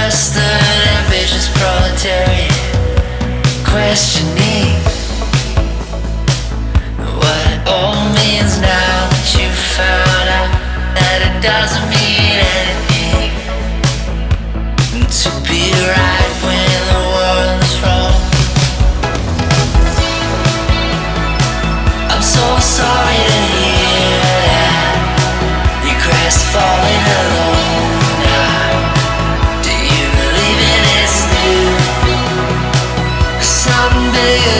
just an ambitious proletariat, questioning what it all means now that you found out that it doesn't mean anything to be right when the world is wrong. I'm so sorry to hear that you crashed falling alone now. Do you believe in it's new? Something bigger